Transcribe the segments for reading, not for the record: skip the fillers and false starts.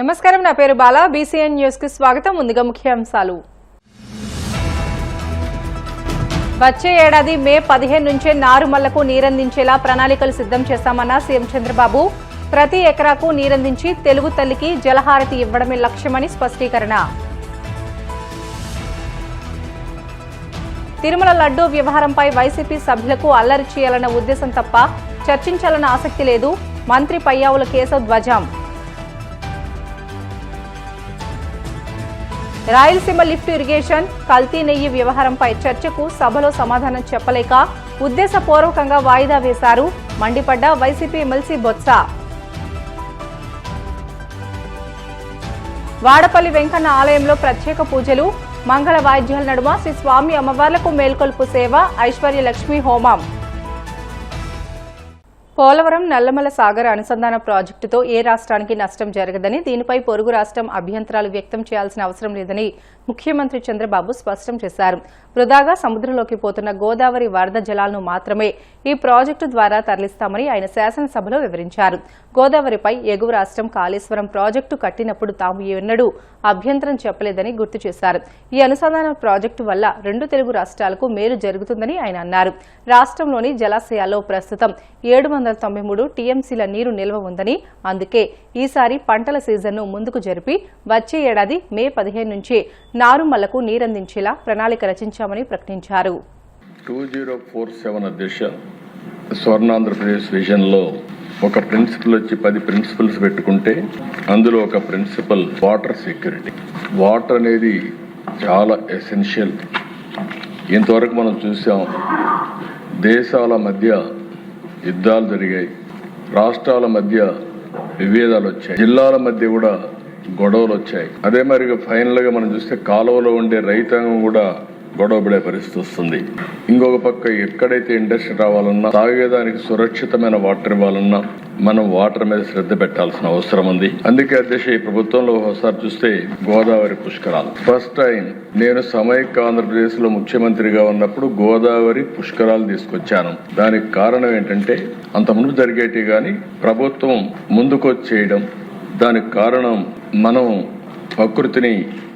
నమస్కారం, నా పేరు బాలా. బీసీఎన్ న్యూస్ కి స్వాగతం. ముందుగా ముఖ్యాంశాలు. వచ్చే ఏడాది మే 15 నుంచే నారుమల్లకు నీరందించేలా ప్రణాళికలు సిద్ధం చేశామన్న సీఎం చంద్రబాబు. ప్రతి ఎకరాకు నీరందించి తెలుగు తల్లికి జలహారతి ఇవ్వడమే లక్ష్యమని స్పష్టీకరణ. తిరుమల లడ్డూ వ్యవహారంపై వైసీపీ సభ్యులకు అల్లరి చేయాలన్న ఉద్దేశం తప్ప చర్చించాలన్న ఆసక్తి లేదు. మంత్రి పయ్యావుల కేశవ్ ధ్వజం. రాయలసీమ లిఫ్ట్ ఇరిగేషన్ కల్తీ నెయ్యి వ్యవహారంపై చర్చకు సభలో సమాధానం చెప్పలేక ఉద్దేశపూర్వకంగా వాయిదా వేశారు. మండిపడ్డ వైసీపీ ఎమ్మెల్సీ బొత్స. వాడపల్లి వెంకన్న ఆలయంలో ప్రత్యేక పూజలు, మంగళ వాయిద్యాల నడుమ శ్రీ స్వామి అమ్మవార్లకు మేల్కొల్పు సేవ, ఐశ్వర్య లక్ష్మీ హోమం. పోలవరం నల్లమల సాగర్ అనుసంధాన ప్రాజెక్టుతో ఏ రాష్ట్రానికి నష్టం జరగదని, దీనిపై పొరుగు రాష్ట్రం అభ్యంతరాలు వ్యక్తం చేయాల్సిన అవసరం లేదని ముఖ్యమంత్రి చంద్రబాబు స్పష్టం చేశారు. వృధాగా సముద్రంలోకి పోతున్న గోదావరి వరద జలాలను మాత్రమే ఈ ప్రాజెక్టు ద్వారా తరలిస్తామని ఆయన శాసనసభలో వివరించారు. గోదావరిపై ఎగువ రాష్ట్రం కాళేశ్వరం ప్రాజెక్టు కట్టినప్పుడు తాము ఎన్నడూ అభ్యంతరం చెప్పలేదని గుర్తు చేశారు. ఈ అనుసంధాన ప్రాజెక్టు వల్ల 2 తెలుగు రాష్ట్రాలకు మేలు జరుగుతుందని ఆయన అన్నారు. రాష్ట్రంలోని జలాశయాల్లో ప్రస్తుతం 793 టీఎంసీల నీరు నిల్వ ఉందని, అందుకే ఈసారి పంటల సీజన్ను ముందుకు జరిపి వచ్చే ఏడాది మే 15 నుంచి నారుమల్లకు నీరందించేలా ప్రణాళిక రచించామని ప్రకటించారు. 2047 దిశ స్వర్ణాంధ్రప్రదేశ్ విజన్లో ఒక ప్రిన్సిపల్ వచ్చి 10 ప్రిన్సిపల్స్ పెట్టుకుంటే అందులో ఒక ప్రిన్సిపల్ వాటర్ సెక్యూరిటీ. వాటర్ అనేది చాలా ఎసెన్షియల్. ఇంతవరకు మనం చూసాం, దేశాల మధ్య యుద్ధాలు జరిగాయి, రాష్ట్రాల మధ్య విభేదాలు వచ్చాయి, జిల్లాల మధ్య కూడా గొడవలు వచ్చాయి. అదే మరి ఫైనల్ గా మనం చూస్తే కాలువలో ఉండే రైతాంగం కూడా గొడవపడే పరిస్థితి వస్తుంది. ఇంకొక పక్క ఎక్కడైతే ఇండస్ట్రీ రావాలన్నా, తాగేదానికి సురక్షితమైన వాటర్ ఇవ్వాలన్నా మనం వాటర్ మీద శ్రద్ధ పెట్టాల్సిన అవసరం ఉంది. అందుకే అధ్యక్ష ఈ ప్రభుత్వంలో ఒకసారి చూస్తే గోదావరి పుష్కరాలు ఫస్ట్ టైం నేను సమైక్య ఆంధ్రప్రదేశ్ లో ముఖ్యమంత్రిగా ఉన్నప్పుడు గోదావరి పుష్కరాలు తీసుకొచ్చాను. దానికి కారణం ఏంటంటే అంతకుముందు జరిగేటి గాని ప్రభుత్వం ముందుకొచ్చేయడం. దానికి కారణం మనం ప్రకృతిని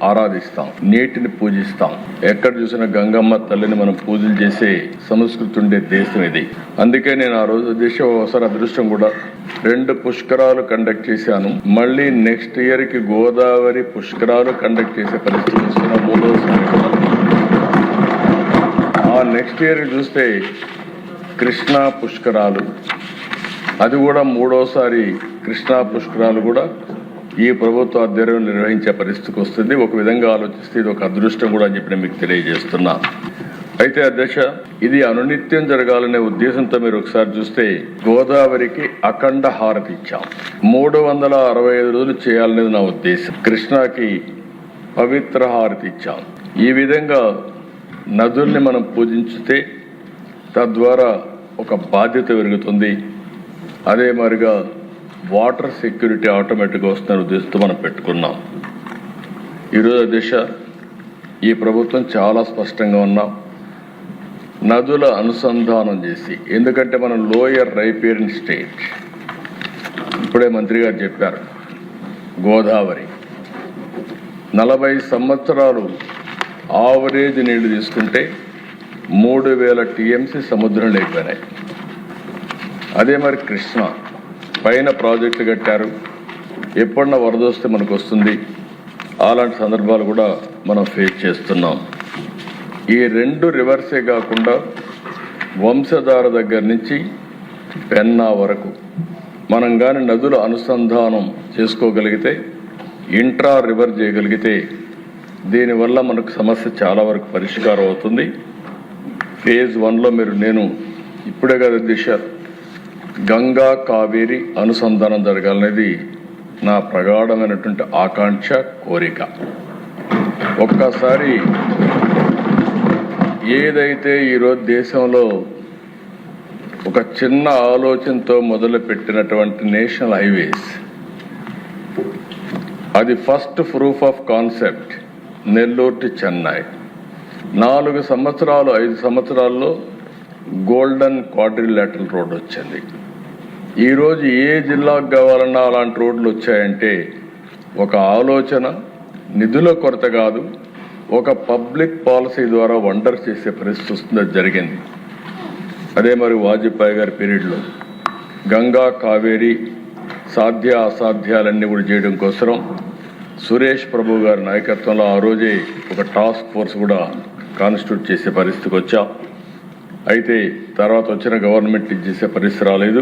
ఆరాధిస్తాం, నీటిని పూజిస్తాం. ఎక్కడ చూసినా గంగమ్మ తల్లిని మనం పూజలు చేసే సంస్కృతి ఉండే దేశం ఇది. అందుకే నేను ఆ రోజు దేశం ఒకసారి అదృష్టం కూడా 2 పుష్కరాలు కండక్ట్ చేశాను. మళ్ళీ నెక్స్ట్ ఇయర్ కి గోదావరి పుష్కరాలు కండక్ట్ చేసే పరిస్థితి వస్తున్న 3వ సంవత్సరం. ఆ నెక్స్ట్ ఇయర్ చూస్తే కృష్ణా పుష్కరాలు, అది కూడా 3వసారి కృష్ణా పుష్కరాలు కూడా ఈ ప్రభుత్వ ఆధ్వర్యంలో నిర్వహించే పరిస్థితికి వస్తుంది. ఒక విధంగా ఆలోచిస్తే ఇది ఒక అదృష్టం కూడా అని చెప్పి నేను మీకు తెలియజేస్తున్నా. అయితే అధ్యక్ష ఇది అనునిత్యం జరగాలనే ఉద్దేశంతో మీరు ఒకసారి చూస్తే గోదావరికి అఖండ హారతి ఇచ్చాం. 365 రోజులు చేయాలనేది నా ఉద్దేశం. కృష్ణాకి పవిత్ర హారతి ఇచ్చాం. ఈ విధంగా నదుల్ని మనం పూజించితే తద్వారా ఒక బాధ్యత పెరుగుతుంది. అదే మరిగా వాటర్ సెక్యూరిటీ ఆటోమేటిక్గా వస్తున్న ఉద్దేశంతో మనం పెట్టుకున్నాం. ఈరోజు దిశ ఈ ప్రభుత్వం చాలా స్పష్టంగా ఉన్నాం. నదుల అనుసంధానం చేసి, ఎందుకంటే మనం లోయర్ రైపేరియన్ స్టేట్, ఇప్పుడే మంత్రి గారు చెప్పారు, గోదావరి 40 సంవత్సరాలు ఆవరేజ్ నీళ్లు తీసుకుంటే 3000 టీఎంసీ సముద్రం లేకపోయినాయి. అదే మరి కృష్ణ పైన ప్రాజెక్టు కట్టారు, ఎప్పుడన్నా వరద వస్తే మనకు వస్తుంది. అలాంటి సందర్భాలు కూడా మనం ఫేస్ చేస్తున్నాం. ఈ 2 రివర్సే కాకుండా వంశధార దగ్గర నుంచి పెన్నా వరకు మనం కానీ నదుల అనుసంధానం చేసుకోగలిగితే, ఇంట్రా రివర్ చేయగలిగితే దీనివల్ల మనకు సమస్య చాలా వరకు పరిష్కారం అవుతుంది. ఫేజ్ 1లో నేను ఇప్పుడే కదా దిశ గంగా కావేరి అనుసంధానం జరగాలనేది నా ప్రగాఢమైనటువంటి ఆకాంక్ష, కోరిక. ఒక్కసారి ఏదైతే ఈరోజు దేశంలో ఒక చిన్న ఆలోచనతో మొదలుపెట్టినటువంటి నేషనల్ హైవేస్, అది first proof of concept Nellore to Chennai. 4 సంవత్సరాలు 5 సంవత్సరాల్లో గోల్డెన్ క్వాడ్రిలేటరల్ రోడ్ వచ్చింది. ఈరోజు ఏ జిల్లాకు కావాలన్నా అలాంటి రోడ్లు వచ్చాయంటే ఒక ఆలోచన, నిధుల కొరత కాదు, ఒక పబ్లిక్ పాలసీ ద్వారా వండర్ చేసే పరిస్థితి వస్తుంది. జరిగింది. అదే మరి వాజ్పేయి గారి పీరియడ్లో గంగా కావేరి సాధ్య అసాధ్యాలన్నీ కూడా చేయడం కోసం సురేష్ ప్రభు గారి నాయకత్వంలో ఆ రోజే ఒక టాస్క్ ఫోర్స్ కూడా కాన్స్టిట్యూట్ చేసే పరిస్థితికి వచ్చాం. అయితే తర్వాత వచ్చిన గవర్నమెంట్ ఇది చేసే పరిస్థితి రాలేదు,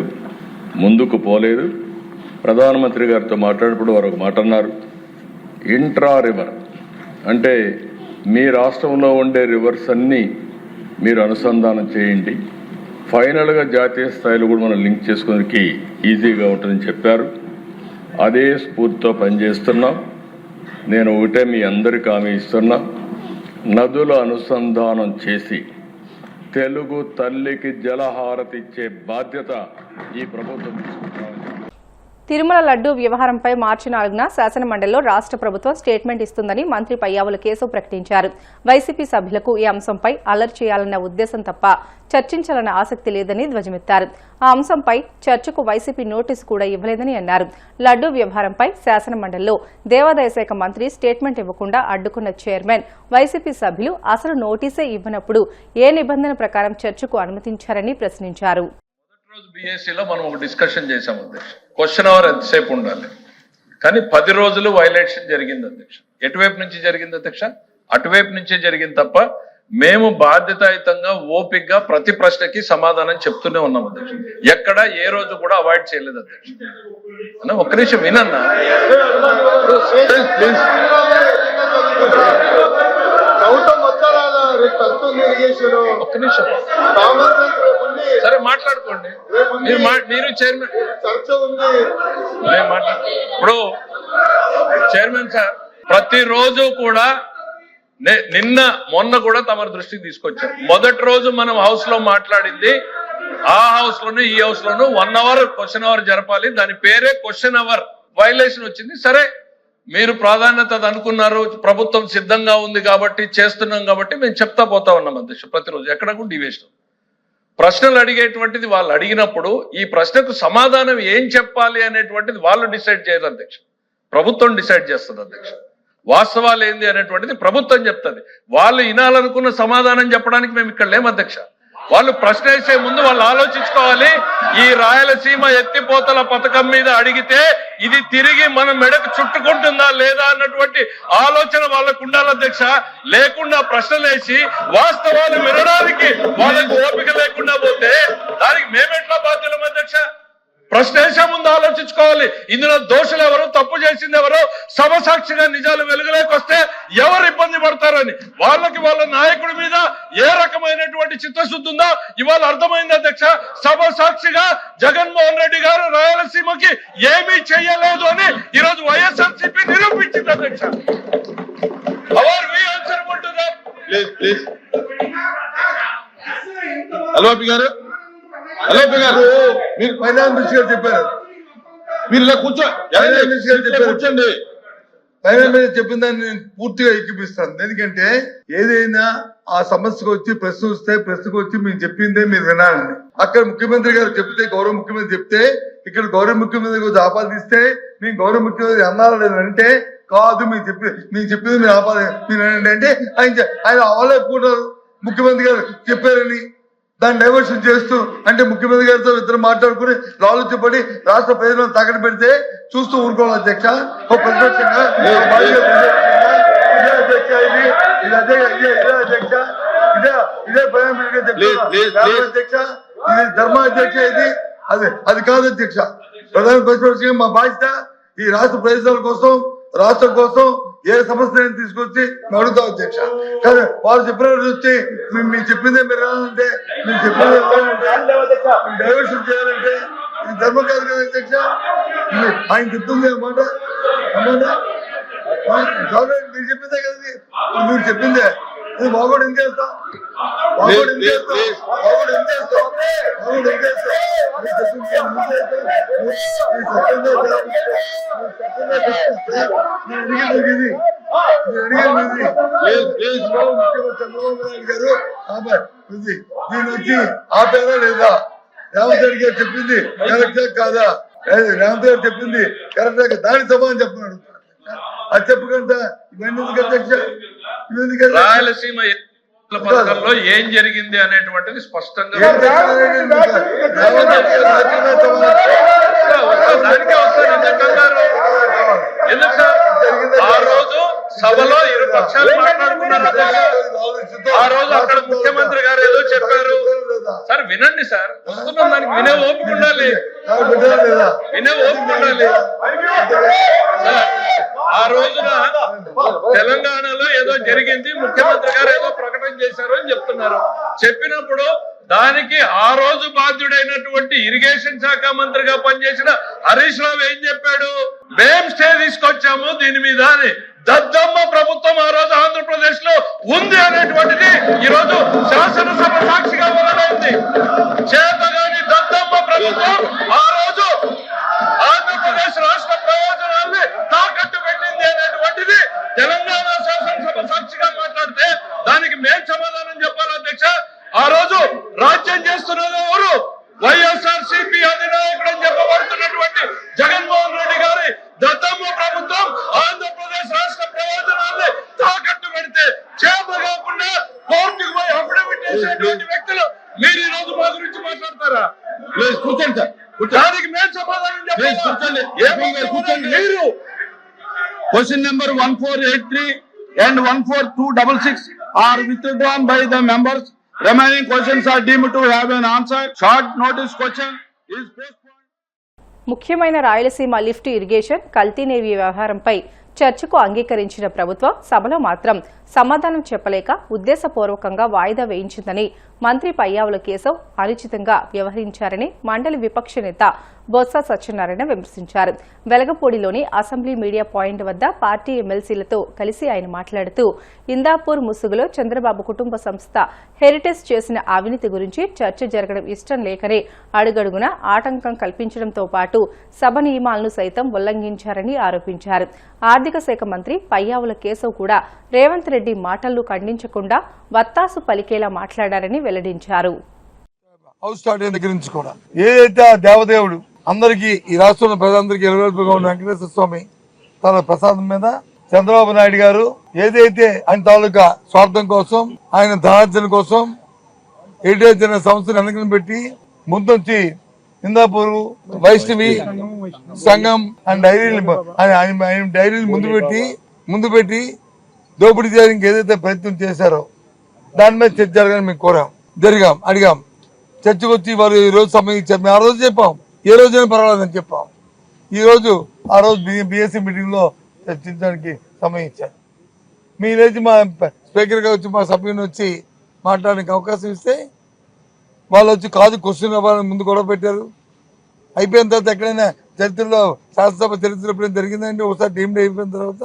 ముందుకు పోలేదు. ప్రధానమంత్రి గారితో మాట్లాడినప్పుడు వారు ఒక మాట అన్నారు, ఇంట్రా రివర్ అంటే మీ రాష్ట్రంలో ఉండే రివర్స్ అన్నీ మీరు అనుసంధానం చేయండి, ఫైనల్గా జాతీయ స్థాయిలో కూడా మనం లింక్ చేసుకోవడానికి ఈజీగా ఉంటుందని చెప్పారు. అదే స్ఫూర్తితో పనిచేస్తున్నాం. నేను ఒకటే మీ అందరికీ హామీ ఇస్తున్నా, నదుల అనుసంధానం చేసి తెలుగు తల్లికి జలహారతి ఇచ్చే బాధ్యత ఈ ప్రభుత్వం తీసుకుంటామని. తిరుమల లడ్డూ వ్యవహారంపై మార్చి 4న శాసనమండలిలో రాష్ట్ర ప్రభుత్వం స్టేట్మెంట్ ఇస్తుందని మంత్రి పయ్యావుల కేశవ్ ప్రకటించారు. వైసీపీ సభ్యులకు ఈ అంశంపై అలర్ట్ చేయాలన్న ఉద్దేశం తప్ప చర్చించాలన్న ఆసక్తి లేదని ధ్వజమెత్తారు. ఆ అంశంపై చర్చకు వైసీపీ నోటీసు కూడా ఇవ్వలేదని అన్నారు. లడ్డూ వ్యవహారంపై శాసనమండలిలో దేవాదాయ శాఖ మంత్రి స్టేట్మెంట్ ఇవ్వకుండా అడ్డుకున్న చైర్మన్, వైసీపీ సభ్యులు అసలు నోటీసే ఇవ్వనప్పుడు ఏ నిబంధన ప్రకారం చర్చకు అనుమతించారని ప్రశ్నించారు. బీఎస్సీలో మనం ఒక డిస్కషన్ చేశాం అధ్యక్ష, క్వశ్చన్ అవర్ ఎంతసేపు ఉండాలి, కానీ 10 రోజులు వైలేషన్ జరిగింది అధ్యక్ష. ఎటువైపు నుంచి జరిగింది అధ్యక్ష? అటువైపు నుంచే జరిగింది తప్ప మేము బాధ్యతాయుతంగా ఓపికగా ప్రతి ప్రశ్నకి సమాధానం చెప్తూనే ఉన్నాం అధ్యక్ష. ఎక్కడ ఏ రోజు కూడా అవాయిడ్ చేయలేదు అధ్యక్ష. అన్న ఒక్క నిమిషం వినన్నా, ఒక్క నిమిషం సరే మాట్లాడుకోండి. మీరు చైర్మన్ ఇప్పుడు చైర్మన్ సార్ ప్రతిరోజు కూడా నిన్న మొన్న కూడా తమ దృష్టికి తీసుకొచ్చారు. మొదటి రోజు మనం హౌస్ లో మాట్లాడింది ఆ హౌస్ లోను ఈ హౌస్ లోను 1 అవర్ క్వశ్చన్ అవర్ జరపాలి, దాని పేరే క్వశ్చన్ అవర్. వైలేషన్ వచ్చింది. సరే మీరు ప్రాధాన్యత అనుకున్నారు, ప్రభుత్వం సిద్ధంగా ఉంది కాబట్టి చేస్తున్నాం కాబట్టి మేము చెప్తా పోతా ఉన్నాం అధ్యక్ష. ప్రతిరోజు ఎక్కడ కూడా డివేషన్ ప్రశ్నలు అడిగేటువంటిది వాళ్ళు అడిగినప్పుడు ఈ ప్రశ్నకు సమాధానం ఏం చెప్పాలి అనేటువంటిది వాళ్ళు డిసైడ్ చేయరు అధ్యక్ష, ప్రభుత్వం డిసైడ్ చేస్తుంది అధ్యక్ష. వాస్తవాలు ఏంది అనేటువంటిది ప్రభుత్వం చెప్తుంది. వాళ్ళు వినాలనుకున్న సమాధానం చెప్పడానికి మేము ఇక్కడ లేము అధ్యక్ష. వాళ్ళు ప్రశ్న వేసే ముందు వాళ్ళు ఆలోచించుకోవాలి. ఈ రాయలసీమ ఎత్తిపోతల పథకం మీద అడిగితే ఇది తిరిగి మన మెడకు చుట్టుకుంటుందా లేదా అన్నటువంటి ఆలోచన వాళ్ళకు ఉండాలి అధ్యక్ష. లేకుండా ప్రశ్నలు వేసి వాస్తవాలు వినడానికి వాళ్ళకు ఓపిక లేకుండా పోతే దానికి మేమెట్లా బాధ్యులం అధ్యక్ష? ప్రశ్న వేసే ముందు ఆలోచించుకోవాలి. ఇందులో దోషులు ఎవరు, తప్పు చేసింది ఎవరో, సమసాక్షిగా నిజాలు వెలుగులోకి వస్తే ఎవరు ఇబ్బంది పడతారని వాళ్ళకి వాళ్ళ నాయకుడి మీద ఏ రకమైనటువంటి చిత్తశుద్ధి ఉందో ఇవాళ అర్థమైంది అధ్యక్ష. సమసాక్షిగా జగన్మోహన్ రెడ్డి గారు రాయలసీమకి ఏమీ చేయలేదు అని ఈరోజు వైఎస్ఆర్సీపీ నిరూపించింది అధ్యక్ష. హలో గారు, హలో గారు, మీరు ఫైనాన్స్ మినిస్టర్ గారు చెప్పారు, మీరు ఇలా కూర్చోండి. ఫైనాన్స్ మినిస్టర్ చెప్పిన దాన్ని నేను పూర్తిగా ఎక్కిపిస్తాను. ఎందుకంటే ఏదైనా ఆ సమస్యకు వచ్చి ప్రశ్న వస్తే ప్రశ్నకు వచ్చి మీరు చెప్పిందే మీరు వినాలని. అక్కడ ముఖ్యమంత్రి గారు చెప్తే, గౌరవ ముఖ్యమంత్రి చెప్తే, ఇక్కడ గౌరవ ముఖ్యమంత్రి గురించి ఆపాదిస్తే మేము గౌరవ ముఖ్యమంత్రి అన్నారా లేదంటే కాదు, మీరు చెప్పింది మీరు మీరు అంటే ఆయన వాళ్ళే ఒప్పుకుంటారు ముఖ్యమంత్రి గారు చెప్పారని. దాన్ని డైవర్షన్ చేస్తూ అంటే ముఖ్యమంత్రి గారితో ఇద్దరు మాట్లాడుకుని ఆలోచించబడి రాష్ట్ర ప్రజలను తాకట్టు పెడితే చూస్తూ ఊరుకోవాలి అధ్యక్ష. ప్రతిపక్షంగా ఇదే అధ్యక్ష, ఇది ధర్మ అధ్యక్ష, ఇది అది కాదు అధ్యక్ష. ప్రధాన ప్రతిపక్షంగా మా బాధ్యత ఈ రాష్ట్ర ప్రయోజనాల కోసం, రాష్ట్రం కోసం ఏ సమస్య తీసుకొచ్చి అడుగుతాం అధ్యక్ష. కానీ వాళ్ళు చెప్పిన వచ్చి మీరు చెప్పిందే మీరు రానంటే, మీరు చెప్పిందే డైవర్షన్ చేయాలంటే ఇది ధర్మం కాదు కదా అధ్యక్ష. ఆయన చెప్తుంది అన్నమాట మీరు చెప్పిందే కదా, మీరు చెప్పిందే బాగోడు ఏం చేస్తాం, బాగోడు ఏం చేస్తాం, బాగోడు ఏం చేస్తాం, బాగోడు ఏం చేస్తాం. చంద్రబాబు నాయుడు గారు దీని వచ్చి ఆపేదా లేదా? రేవంత్ రెడ్డి గారు చెప్పింది కరెక్టా కాదా? రేవంత్ గారు చెప్పింది కరెక్టా? దానికి సమాధానం చెప్పమని అది చెప్పకుండా ఇవన్నీ ఎందుకు అధ్యక్ష? ఇవి ఎందుకు అధ్యక్ష? రాయలసీమ ఎన్నికల పథకంలో ఏం జరిగింది అనేటువంటిది స్పష్టంగా దానికే వస్తారు. ఎందుకు సార్ ఆ రోజు సభలో ఇరు పక్షాలు మాట్లాడుకున్నారు. ఆ రోజు అక్కడ ముఖ్యమంత్రి గారు ఏదో చెప్పారు. సార్ వినండి సార్, వస్తున్నాం, దానికి వినే ఓపిక ఉండాలి, వినే ఓపిక ఉండాలి. ఆ రోజున తెలంగాణలో ఏదో జరిగింది, ముఖ్యమంత్రి గారు ఏదో ప్రకటన చేశారు అని చెప్తున్నారు. చెప్పినప్పుడు దానికి ఆ రోజు బాధ్యుడైనటువంటి ఇరిగేషన్ శాఖ మంత్రిగా పనిచేసిన హరీష్ రావు ఏం చెప్పాడు? మేం స్టే తీసుకొచ్చాము దీని మీద అని. దద్దమ్మ ప్రభుత్వం ఆ రోజు ఆంధ్రప్రదేశ్ లో ఉంది అనేటువంటిది ఈ రోజు శాసనసభ సాక్షిగా వెల్లడైంది. చేతగాని దద్దమ్మ ప్రభుత్వం ఆ రోజు ఆంధ్రప్రదేశ్ రాష్ట్ర ప్రయోజనాల్ని తాకట్టు పెట్టింది అనేటువంటిది తెలంగాణ శాసనసభ సాక్షిగా మాట్లాడితే దానికి మేం సమాధానం చెప్పాలి అధ్యక్ష. ఆ రోజు రాజ్యం చేస్తున్నది ఎవరు? వైఎస్ఆర్సీపీ అధినాయకుడు అని చెప్పబడుతున్నటువంటి జగన్మోహన్ రెడ్డి గారి దత్తమ్మ ప్రభుత్వం ఆంధ్రప్రదేశ్ రాష్ట్ర ప్రయోజనాల్ని తాకట్టు పెడితే చేత కాకుండా కోర్టుకు పోయి అఫిడవిట్ చేసేటువంటి వ్యక్తులు మీరు ఈ రోజు మా గురించి మాట్లాడతారా? కూర్చోండి సార్, దానికి మేము సమాధానం చెప్పాలి. కూర్చోండి. మీరు Question number 1483 and 14266 are withdrawn by the members. Remaining questions are deemed to have an answer. Short notice question is postponed. ముఖ్యమైన రాయలసీమ లిఫ్ట్ ఇరిగేషన్ కల్తీ నేవీ వ్యవహారంపై చర్చకు అంగీకరించిన ప్రభుత్వం సభలో మాత్రం సమాధానం చెప్పలేక ఉద్దేశపూర్వకంగా వాయిదా వేయించిందని మంత్రి పయ్యావుల కేశవ్ అనుచితంగా వ్యవహరించారని మండలి విపక్ష నేత బొత్స సత్యనారాయణ విమర్శించారు. వెలగపూడిలోని అసెంబ్లీ మీడియా పాయింట్ వద్ద పార్టీ ఎమ్మెల్సీలతో కలిసి ఆయన మాట్లాడుతూ ఇందాపూర్ ముసుగులో చంద్రబాబు కుటుంబ సంస్థ హెరిటేజ్ చేసిన అవినీతి గురించి చర్చ జరగడం ఇష్టం లేకనే అడుగడుగునా ఆటంకం కల్పించడంతో పాటు సభ నియమాలను సైతం ఉల్లంఘించారని ఆరోపించారు. ఆర్థిక శాఖ మంత్రి పయ్యావుల కేశవ్ కూడా రేవంత్ రెడ్డి మాటలను ఖండించకుండా వత్తాసు పలికేలా మాట్లాడారని వెల్లడించారు. హౌస్ స్టార్ట్ దగ్గర నుంచి కూడా ఏదైతే ఆ దేవదేవుడు అందరికీ ఈ రాష్ట్రంలో ప్రజలందరికీ ఎలవేల్పుగా ఉన్న వెంకటేశ్వర స్వామి తన ప్రసాదం మీద చంద్రబాబు నాయుడు గారు ఏదైతే ఆయన తాలూకా స్వార్థం కోసం, ఆయన ధనార్జన కోసం హెరిటేజ్ అనే సంస్థను వెనకని పెట్టి ముందొచ్చి ఇందాపూర్ వైష్ణవి సంఘం అండ్ డైరీలు ముందు పెట్టి దోపిడీ చేయడానికి ఏదైతే ప్రయత్నం చేశారో దాని మీద చర్చ జరగాలని మేము అడిగాం. చర్చకు వచ్చి వారు ఈ రోజు సమయం ఇచ్చారు. మేము ఆ రోజు చెప్పాం, ఏ రోజైనా పర్వాలేదని చెప్పాం. ఆ రోజు బీఎస్సీ మీటింగ్ లో చర్చించడానికి సమయం ఇచ్చారు. మీ లేచి మా స్పీకర్ గా వచ్చి మా సభ్యుని వచ్చి మాట్లాడడానికి అవకాశం ఇస్తే వాళ్ళు వచ్చి కాదు క్వశ్చన్ అవ్వాలని ముందు గొడవ పెట్టారు. అయిపోయిన తర్వాత ఎక్కడైనా చరిత్రలో శాసనసభ చరిత్ర ఎప్పుడైనా జరిగిందంటే ఒకసారి డీమ్డ్ అయిపోయిన తర్వాత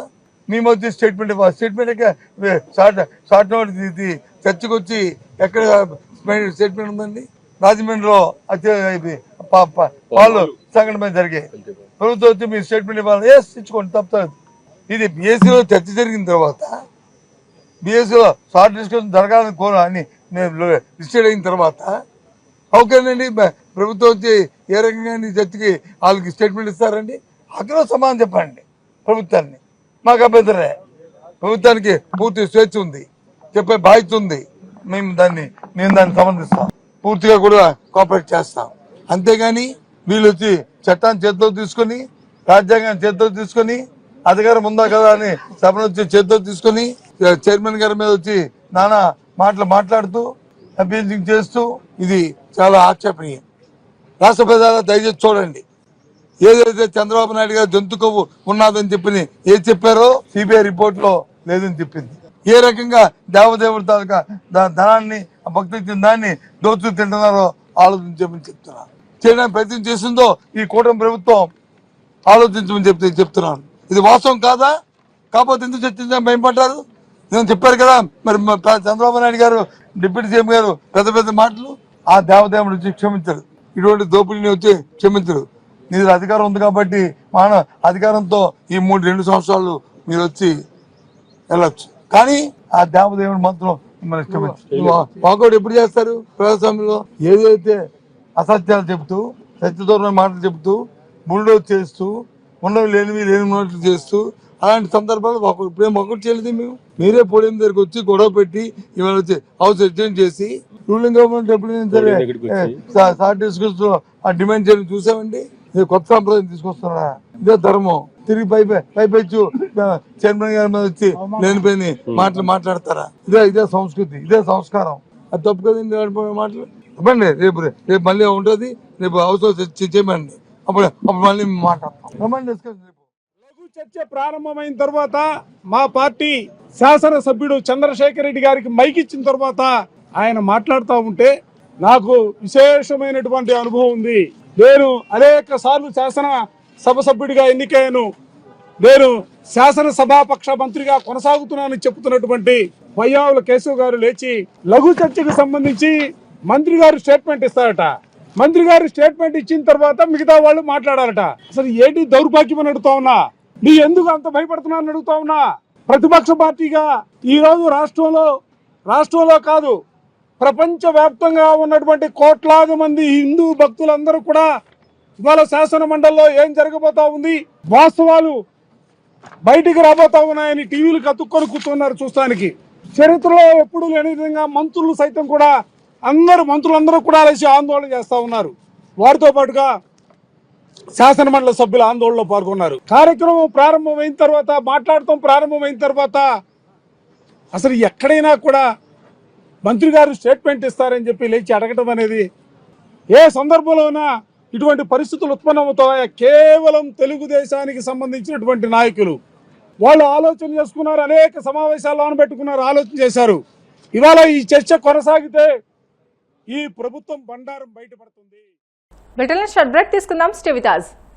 మేము వచ్చి స్టేట్మెంట్ షార్ట్ నోట్ ఇది చర్చకు వచ్చి ఎక్కడ స్టేట్మెంట్ ఉందండి? రాజమండ్రిలో వాళ్ళు సంఘటన జరిగాయి. ప్రభుత్వం వచ్చి మీరు స్టేట్మెంట్ ఇవ్వాలి, ఇచ్చుకోండి, తప్పదు. ఇది బీఎస్సీలో చర్చ జరిగిన తర్వాత బీఎస్సీలో షార్ట్ డిస్కషన్ జరగాలని అని డిసైడ్ అయిన తర్వాత ఓకేనండి ప్రభుత్వం వచ్చి ఏ రకంగా చర్చకి వాళ్ళకి స్టేట్మెంట్ ఇస్తారండి? అక్కడ సమాధానం చెప్పండి ప్రభుత్వాన్ని. మాకు అభ్యంతరే, ప్రభుత్వానికి పూర్తి స్వేచ్ఛ ఉంది, చెప్పే బాధ్యత ఉంది. మేము దాన్ని సమర్థిస్తాం, పూర్తిగా కూడా కోఆపరేట్ చేస్తాం. అంతేగాని వీళ్ళు వచ్చి చట్టాన్ని చేతిలో తీసుకొని, రాజ్యాంగాన్ని చేతిలో తీసుకొని, అధికారం ఉందా కదా అని సభను వచ్చి చేతిలో తీసుకొని చైర్మన్ గారి మీద వచ్చి నానా మాట్లాడుతూ అభ్యర్థింగ్ చేస్తూ ఇది చాలా ఆక్షేపణీయం. రాష్ట్ర ప్రజలు దయచేసి చూడండి, ఏదైతే చంద్రబాబు నాయుడు గారు జంతు కొవ్వు ఉన్నదని చెప్పి ఏది చెప్పారో సిబిఐ రిపోర్ట్ లో లేదని చెప్పింది. ఏ రకంగా దేవదేవుడి తాలూకా ధనాన్ని భక్తి దాన్ని దోచుకు తింటున్నారో ఆలోచించమని చెప్తున్నారు. చేయడానికి ప్రయత్నం చేసిందో ఈ కూటమి ప్రభుత్వం ఆలోచించమని చెప్తున్నాను. ఇది వాస్తవం కాదా? కాకపోతే ఎందుకు చర్చించడానికి భయపడ్డారు? నేను చెప్పారు కదా, మరి చంద్రబాబు నాయుడు గారు డిప్యూటీ సీఎం గారు పెద్ద మాటలు ఆ దేవదేవుడు వచ్చి క్షమించరు, ఇటువంటి దోపిడీని వచ్చి క్షమించరు. నీది అధికారం ఉంది కాబట్టి అధికారంతో ఈ 2 సంవత్సరాలు మీరు వచ్చి వెళ్ళొచ్చు, కానీ ఆ దేవదేవుడు మాత్రం మిమ్మల్ని క్షమించరు. వాకౌట్ ఎప్పుడు చేస్తారు? ప్రజాస్వామ్యంలో ఏదైతే అసత్యాలు చెబుతూ, సత్యదూరమైన మాటలు చెబుతూ, బుల్డోజ్ చేస్తూ, ఉన్నవి లేనివి లేని చేస్తూ అలాంటి సందర్భాలు ఒకటి చేయలేదు మేము. మీరే పోడియం దగ్గరికి వచ్చి గొడవ పెట్టి ఇవాళ వచ్చి హౌస్ అడ్జెంట్ చేసి రూలింగ్ గవర్నమెంట్ ఎప్పుడైనా సరే సార్ డిస్కస్ ఆ డిమాండ్ చేయడం చూసామండి. ఇది కొత్త సాంప్రదాయం తీసుకొస్తున్నా, ఇదే ధర్మం. తిరిగి పైపెచ్చు చైర్మన్ గారి మీద వచ్చి లేనిపోయి మాట్లాడతారా? ఇదే సంస్కృతి, ఇదే సంస్కారం. అది తప్పు కదండి. మాటలు చెప్పండి. రేపు మళ్ళీ ఉంటుంది, రేపు హౌస్ చేయమండి, అప్పుడు మళ్ళీ మాట్లాడతాం. డిస్కస్ లఘు చర్చ ప్రారంభమైన తర్వాత మా పార్టీ శాసనసభ్యుడు చంద్రశేఖర్ రెడ్డి గారికి మైక్ ఇచ్చిన తర్వాత ఆయన మాట్లాడుతూ ఉంటే నాకు విశేషమైనటువంటి అనుభవం ఉంది. నేను అనేక సార్లు శాసనసభ సభ్యుడిగా ఎన్నికయ్యాను. నేను శాసనసభాపక్ష మంత్రిగా కొనసాగుతున్నానని చెప్తున్నటువంటి పయ్యావుల కేశవ్ గారు లేచి లఘు చర్చకు సంబంధించి మంత్రి గారు స్టేట్మెంట్ ఇస్తారట. మంత్రి గారు స్టేట్మెంట్ ఇచ్చిన తర్వాత మిగతా వాళ్ళు మాట్లాడారట. అసలు ఏంటి దౌర్భాగ్యం అని అడుగుతా ఉన్నా. నీ ఎందుకు అంత భయపడుతున్నారని అడుగుతా ఉన్నా. ప్రతిపక్ష పార్టీగా ఈ రోజు రాష్ట్రంలో కాదు, ప్రపంచ వ్యాప్తంగా ఉన్నటువంటి కోట్లాది మంది హిందూ భక్తులందరూ కూడా ఇవాళ శాసన మండలిలో ఏం జరగబోతా ఉంది, వాస్తవాలు బయటికి రాబోతా ఉన్నాయని టీవీలు కతుక్కొని కూర్చున్నారు చూస్తానికి. చరిత్రలో ఎప్పుడు లేని విధంగా మంత్రులు సైతం కూడా మంత్రులందరూ కూడా లేచి ఆందోళన చేస్తా ఉన్నారు. వారితో పాటుగా శాసన మండలి సభ్యులు ఆందోళనలో పాల్గొన్నారు. కార్యక్రమం ప్రారంభమైన తర్వాత అసలు ఎక్కడైనా కూడా మంత్రి గారు స్టేట్మెంట్ ఇస్తారని చెప్పి లేచి అడగటం అనేది ఏ సందర్భంలోనా ఇటువంటి పరిస్థితులు ఉత్పన్నమవుతాయా? కేవలం తెలుగుదేశానికి సంబంధించినటువంటి నాయకులు వాళ్ళు ఆలోచన చేసుకున్నారు, అనేక సమావేశాలు ఆనబెట్టుకున్నారు, ఆలోచన చేశారు. ఇవాళ ఈ చర్చ కొనసాగితే ఈ ప్రభుత్వం బండారం బయటపడుతుంది. బ్రిటన్ షార్ట్ బ్రేక్ తీసుకుందాం. Stay with us.